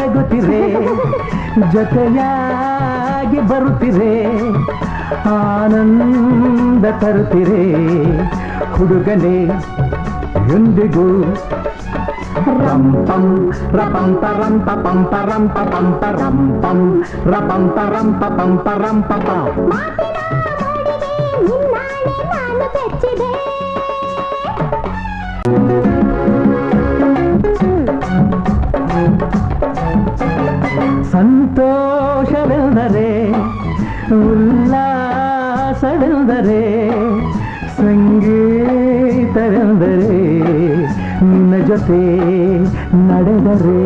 ನಗುತ್ತಿರೆ ಜೊತೆಯಾಗಿ ಬರುತ್ತಿರೆ ಆನಂದ ತರುತ್ತಿರೆ ಹುಡುಗನೇ ಎಂದಿಗೂ ರಂ ಪಂ ರಪಂ ಪರಂ ಪಂ ಪರಂ ಪಂ ಪರಂ ಪಂ ರಪಂ ಪರಂ ಪಂ ಪರಂ ಪಂ ಸಂತೋಷವೆಂದರೆ ಉಲ್ಲಾಸವೆಂದರೆ ಸಂಗೀತವೆಂದರೆ ನಿನ್ನ ಜೊತೆ ನಡೆದರೆ